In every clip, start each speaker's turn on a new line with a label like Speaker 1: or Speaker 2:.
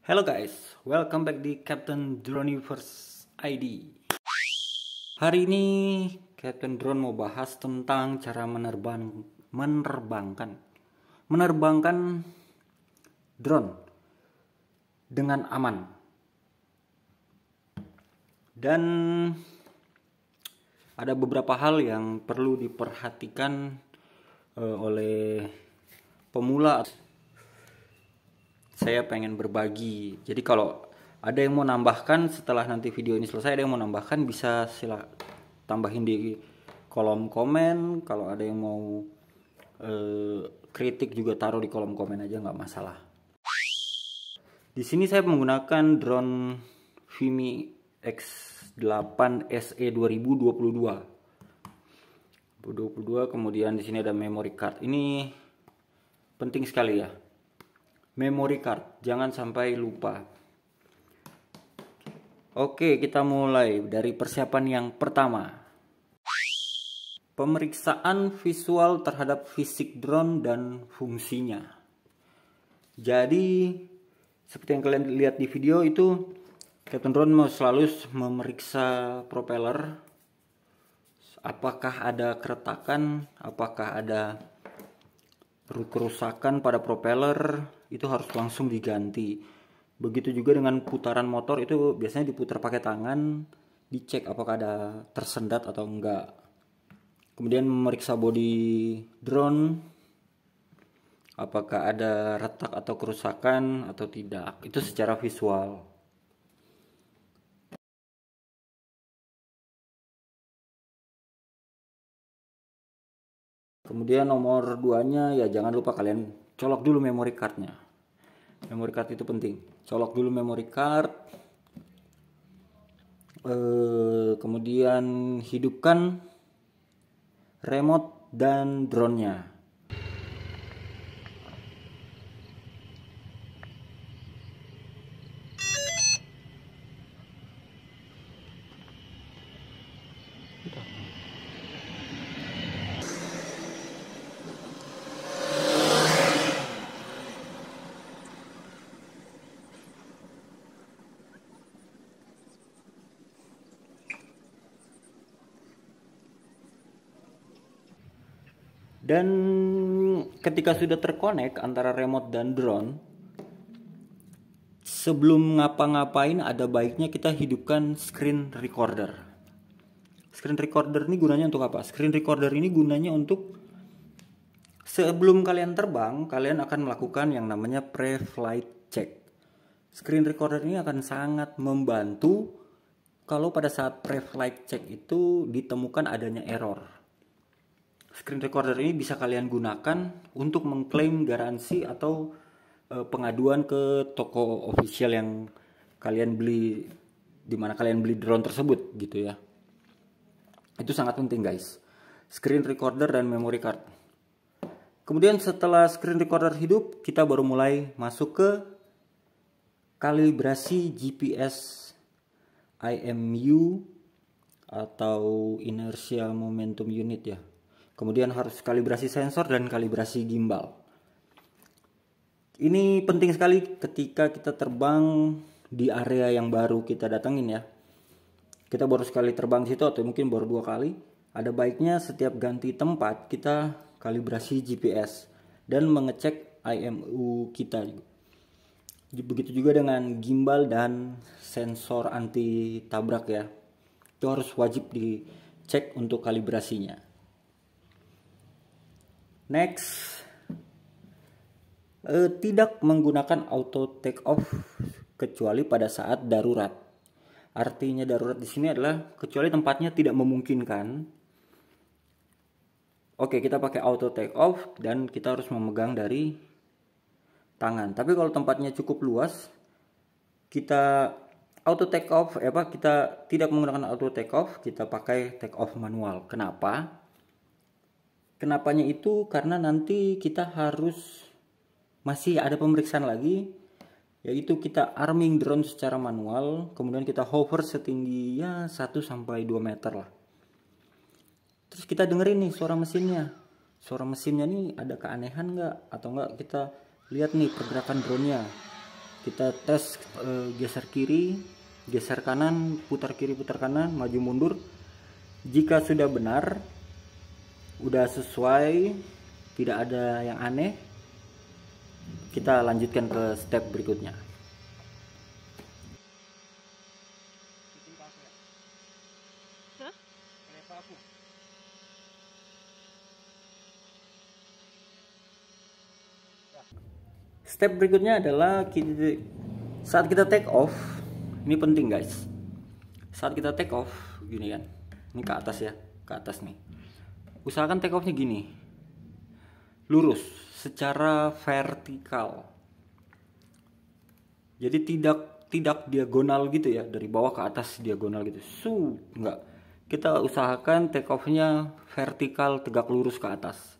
Speaker 1: Hello guys, welcome back di Captain Drone Universe ID. Hari ini Captain Drone mau bahas tentang cara menerbangkan drone dengan aman. Dan ada beberapa hal yang perlu diperhatikan oleh pemula. Saya pengen berbagi. Jadi kalau ada yang mau nambahkan setelah nanti video ini selesai, ada yang mau nambahkan bisa tambahin di kolom komen. Kalau ada yang mau kritik juga taruh di kolom komen aja, nggak masalah. Di sini saya menggunakan drone Vimy X8 SE 2022. Kemudian di sini ada memory card. Ini penting sekali ya. Memory card, jangan sampai lupa. Oke, kita mulai dari persiapan yang pertama. Pemeriksaan visual terhadap fisik drone dan fungsinya. Jadi, seperti yang kalian lihat di video itu, Captain Drone mau selalu memeriksa propeller. Apakah ada keretakan, apakah ada kerusakan pada propeller, itu harus langsung diganti. Begitu juga dengan putaran motor, itu biasanya diputar pakai tangan, dicek apakah ada tersendat atau enggak. Kemudian memeriksa bodi drone, apakah ada retak atau kerusakan atau tidak. Itu secara visual. Kemudian nomor 2-nya ya jangan lupa kalian colok dulu memory cardnya. Memory card itu penting. Colok dulu memory card. Kemudian hidupkan remote dan drone-nya. Dan ketika sudah terkonek antara remote dan drone, sebelum ngapa-ngapain ada baiknya kita hidupkan screen recorder. Screen recorder ini gunanya untuk apa? Screen recorder ini gunanya untuk sebelum kalian terbang, kalian akan melakukan yang namanya pre-flight check. Screen recorder ini akan sangat membantu kalau pada saat pre-flight check itu ditemukan adanya error. Screen recorder ini bisa kalian gunakan untuk mengklaim garansi atau pengaduan ke toko official yang kalian beli, di mana kalian beli drone tersebut gitu ya. Itu sangat penting guys. Screen recorder dan memory card. Kemudian setelah screen recorder hidup, kita baru mulai masuk ke kalibrasi GPS IMU atau Inertial Momentum Unit ya. Kemudian harus kalibrasi sensor dan kalibrasi gimbal. Ini penting sekali ketika kita terbang di area yang baru kita datengin ya. Kita baru sekali terbang di situ atau mungkin baru 2 kali. Ada baiknya setiap ganti tempat kita kalibrasi GPS dan mengecek IMU kita. Begitu juga dengan gimbal dan sensor anti tabrak ya. Itu harus wajib dicek untuk kalibrasinya. Next, tidak menggunakan auto take off kecuali pada saat darurat. Artinya darurat di sini adalah kecuali tempatnya tidak memungkinkan. Oke, kita pakai auto take off dan kita harus memegang dari tangan. Tapi kalau tempatnya cukup luas, kita auto take off, kita tidak menggunakan auto take off, kita pakai take off manual. Kenapa? Kenapanya itu karena nanti kita harus masih ada pemeriksaan lagi, yaitu kita arming drone secara manual, kemudian kita hover setinggi ya 1-2 meter lah. Terus kita dengerin nih suara mesinnya. Suara mesinnya nih ada keanehan nggak? Atau nggak kita lihat nih pergerakan drone-nya. Kita tes geser kiri, geser kanan, putar kiri, putar kanan, maju mundur. Jika sudah benar, udah sesuai, tidak ada yang aneh, kita lanjutkan ke step berikutnya. Step berikutnya adalah saat kita take off, ini penting guys. Saat kita take off, gini kan, ini ke atas ya, ke atas nih. Usahakan take offnya gini, lurus, secara vertikal. Jadi tidak diagonal gitu ya, dari bawah ke atas diagonal gitu. Enggak. Kita usahakan take offnya vertikal, tegak lurus ke atas.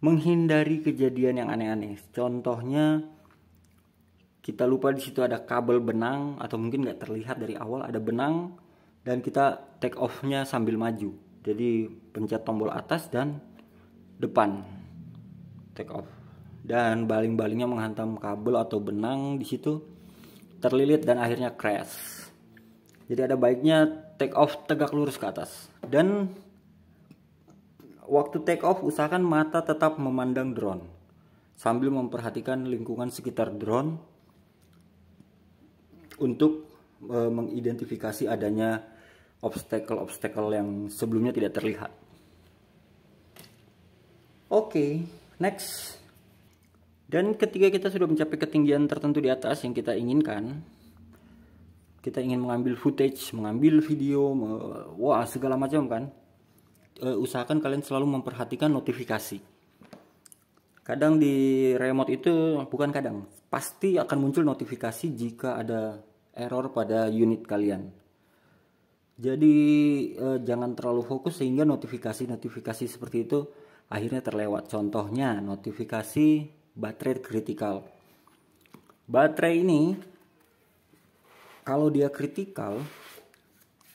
Speaker 1: Menghindari kejadian yang aneh-aneh. Contohnya kita lupa di situ ada kabel benang, atau mungkin nggak terlihat dari awal ada benang, dan kita take off-nya sambil maju. Jadi pencet tombol atas dan depan take off, dan baling-balingnya menghantam kabel atau benang di situ, terlilit dan akhirnya crash. Jadi ada baiknya take off tegak lurus ke atas, dan waktu take off usahakan mata tetap memandang drone sambil memperhatikan lingkungan sekitar drone untuk mengidentifikasi adanya obstacle yang sebelumnya tidak terlihat. Oke, next. Dan ketika kita sudah mencapai ketinggian tertentu di atas yang kita inginkan, kita ingin mengambil footage, mengambil video, wah segala macam kan, usahakan kalian selalu memperhatikan notifikasi. Kadang di remote itu, bukan kadang, pasti akan muncul notifikasi jika ada error pada unit kalian. Jadi jangan terlalu fokus sehingga notifikasi seperti itu akhirnya terlewat. Contohnya notifikasi baterai kritikal. Baterai ini kalau dia kritikal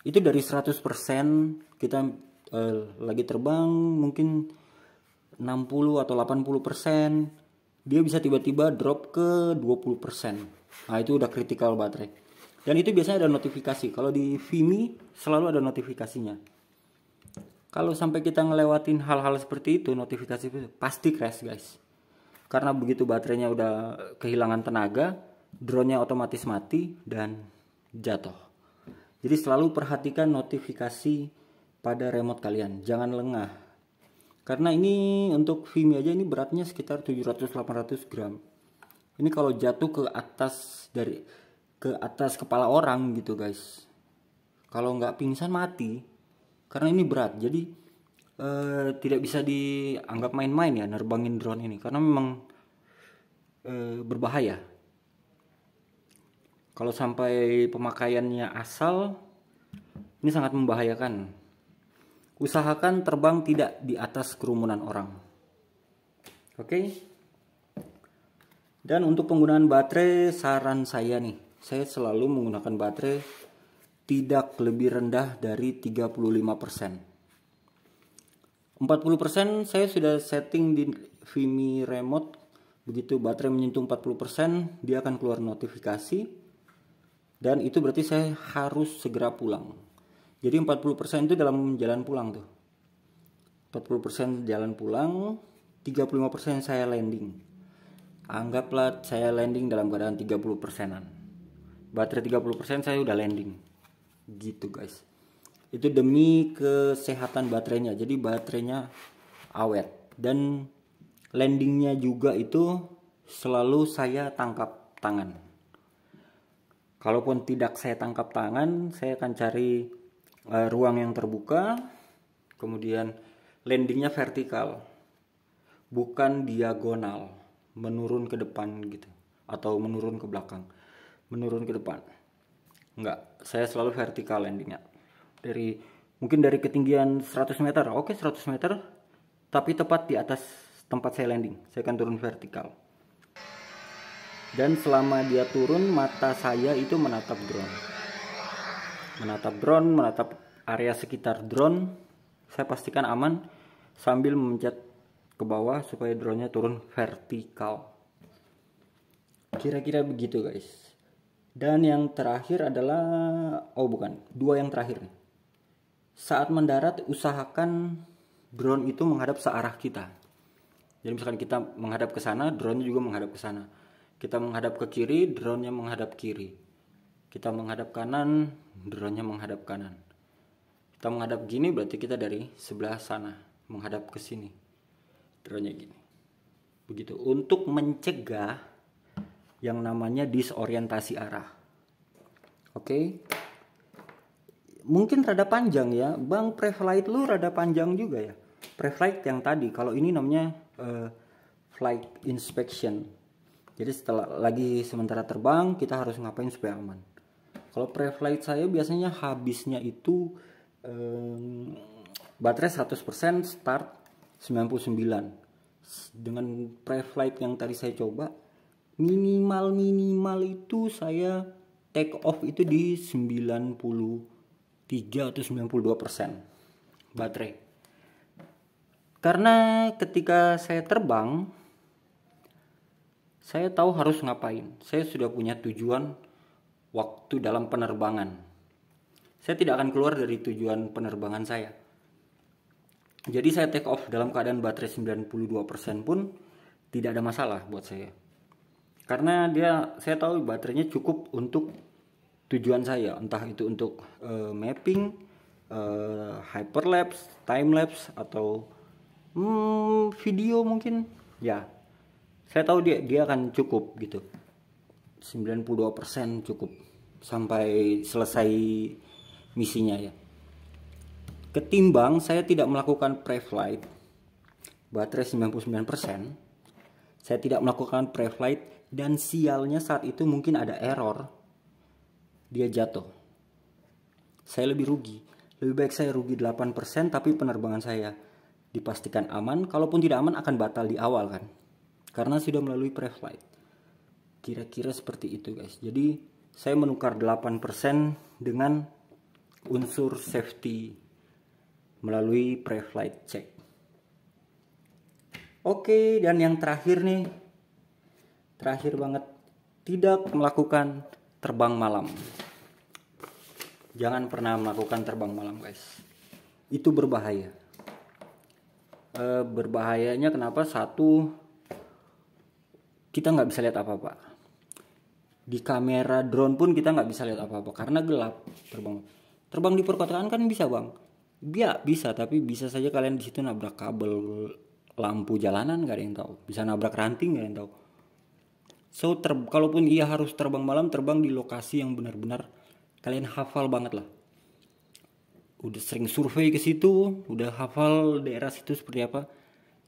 Speaker 1: itu dari 100% kita lagi terbang mungkin 60 atau 80%, dia bisa tiba-tiba drop ke 20%. Nah itu udah kritikal baterai. Dan itu biasanya ada notifikasi. Kalau di Vimy selalu ada notifikasinya. Kalau sampai kita ngelewatin hal-hal seperti itu, notifikasi itu pasti crash guys. Karena begitu baterainya udah kehilangan tenaga, drone-nya otomatis mati dan jatuh. Jadi selalu perhatikan notifikasi pada remote kalian, jangan lengah. Karena ini untuk Vimy aja ini beratnya sekitar 700-800 gram. Ini kalau jatuh ke atas kepala orang gitu guys, kalau nggak pingsan mati, karena ini berat. Jadi tidak bisa dianggap main-main ya nerbangin drone ini, karena memang berbahaya. Kalau sampai pemakaiannya asal, ini sangat membahayakan. Usahakan terbang tidak di atas kerumunan orang. Oke. Dan untuk penggunaan baterai, saran saya nih, saya selalu menggunakan baterai tidak lebih rendah dari 35%. 40% saya sudah setting di Vimy remote. Begitu baterai menyentuh 40%, dia akan keluar notifikasi. Dan itu berarti saya harus segera pulang. Jadi 40% itu dalam jalan pulang tuh. 40% jalan pulang, 35% saya landing. Anggaplah saya landing dalam keadaan 30%-an. Baterai 30% saya udah landing. Gitu guys. Itu demi kesehatan baterainya. Jadi baterainya awet. Dan landingnya juga itu selalu saya tangkap tangan. Kalaupun tidak saya tangkap tangan, saya akan cari ruang yang terbuka, kemudian landingnya vertikal, bukan diagonal, menurun ke depan gitu, atau menurun ke belakang, menurun ke depan. Enggak, saya selalu vertikal landingnya. Mungkin dari ketinggian 100 meter, oke 100 meter, tapi tepat di atas tempat saya landing, saya akan turun vertikal. Dan selama dia turun, mata saya itu menatap drone, menatap area sekitar drone. Saya pastikan aman sambil memencet ke bawah supaya drone-nya turun vertikal. Kira-kira begitu guys. Dan yang terakhir adalah, oh bukan, dua yang terakhir nih. Saat mendarat usahakan drone itu menghadap searah kita. Jadi misalkan kita menghadap ke sana, drone juga menghadap ke sana. Kita menghadap ke kiri, drone-nya menghadap kiri. Kita menghadap kanan, drone-nya menghadap kanan. Kita menghadap gini berarti kita dari sebelah sana menghadap ke sini. Drone-nya gini. Begitu untuk mencegah yang namanya disorientasi arah. Oke. Mungkin rada panjang ya. Bang, pre-flight lu rada panjang juga ya. Pre-flight yang tadi, kalau ini namanya flight inspection. Jadi setelah lagi sementara terbang, kita harus ngapain supaya aman. Kalau pre-flight saya biasanya habisnya itu baterai 100%, start 99. Dengan pre-flight yang tadi saya coba, minimal itu saya take off itu di 93 atau 92% baterai. Karena ketika saya terbang, saya tahu harus ngapain. Saya sudah punya tujuan waktu dalam penerbangan. Saya tidak akan keluar dari tujuan penerbangan saya. Jadi saya take off dalam keadaan baterai 92% pun tidak ada masalah buat saya. Karena saya tahu baterainya cukup untuk tujuan saya. Entah itu untuk mapping, hyperlapse, timelapse, atau video mungkin. Ya, saya tahu dia akan cukup gitu. 92% cukup sampai selesai misinya ya. Ketimbang saya tidak melakukan pre-flight baterai 99%, saya tidak melakukan pre-flight dan sialnya saat itu mungkin ada error, dia jatuh. Saya lebih rugi. Lebih baik saya rugi 8% tapi penerbangan saya dipastikan aman. Kalaupun tidak aman akan batal di awal kan, karena sudah melalui pre-flight. Kira-kira seperti itu guys. Jadi saya menukar 8% dengan unsur safety melalui pre-flight check. Oke, dan yang terakhir nih, terakhir banget, tidak melakukan terbang malam. Jangan pernah melakukan terbang malam guys. Itu berbahaya. Berbahayanya kenapa? Satu, kita nggak bisa lihat apa-apa. Di kamera drone pun kita nggak bisa lihat apa-apa karena gelap. Terbang di perkotaan kan bisa bang. Bisa, tapi bisa saja kalian di situ nabrak kabel lampu jalanan, gak ada yang tahu. Bisa nabrak ranting, gak ada yang tahu. So kalaupun ia harus terbang malam, terbang di lokasi yang benar-benar kalian hafal banget lah. Udah sering survei ke situ, udah hafal daerah situ seperti apa,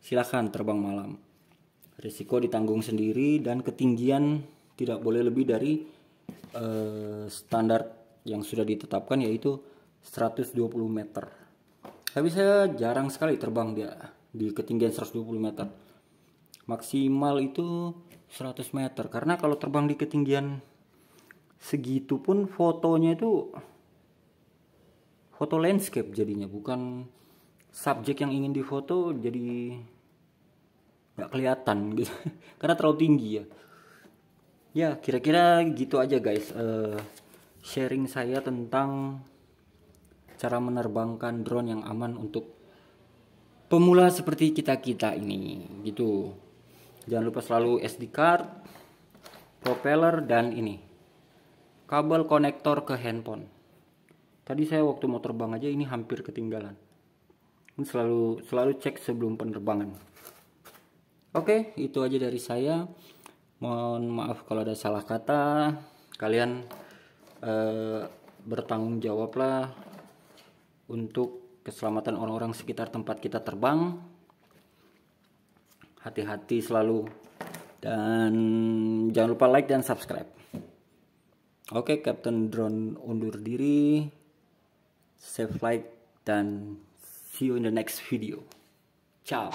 Speaker 1: silakan terbang malam. Risiko ditanggung sendiri dan ketinggian tidak boleh lebih dari standar yang sudah ditetapkan, yaitu 120 meter. Tapi saya jarang sekali terbang di ketinggian 120 meter. Maksimal itu 100 meter. Karena kalau terbang di ketinggian segitu pun fotonya itu foto landscape jadinya, bukan subjek yang ingin difoto, jadi nggak kelihatan gitu. Karena terlalu tinggi ya. Ya kira-kira gitu aja guys. Sharing saya tentang cara menerbangkan drone yang aman untuk pemula seperti kita ini gitu. Jangan lupa selalu SD card, propeller, dan ini kabel konektor ke handphone. Tadi saya waktu mau terbang aja ini hampir ketinggalan. Ini selalu cek sebelum penerbangan. Oke, itu aja dari saya. Mohon maaf kalau ada salah kata. Kalian bertanggung jawablah untuk keselamatan orang-orang sekitar tempat kita terbang. Hati-hati selalu. Dan jangan lupa like dan subscribe. Oke, Captain Drone undur diri. Safe flight dan see you in the next video. Ciao.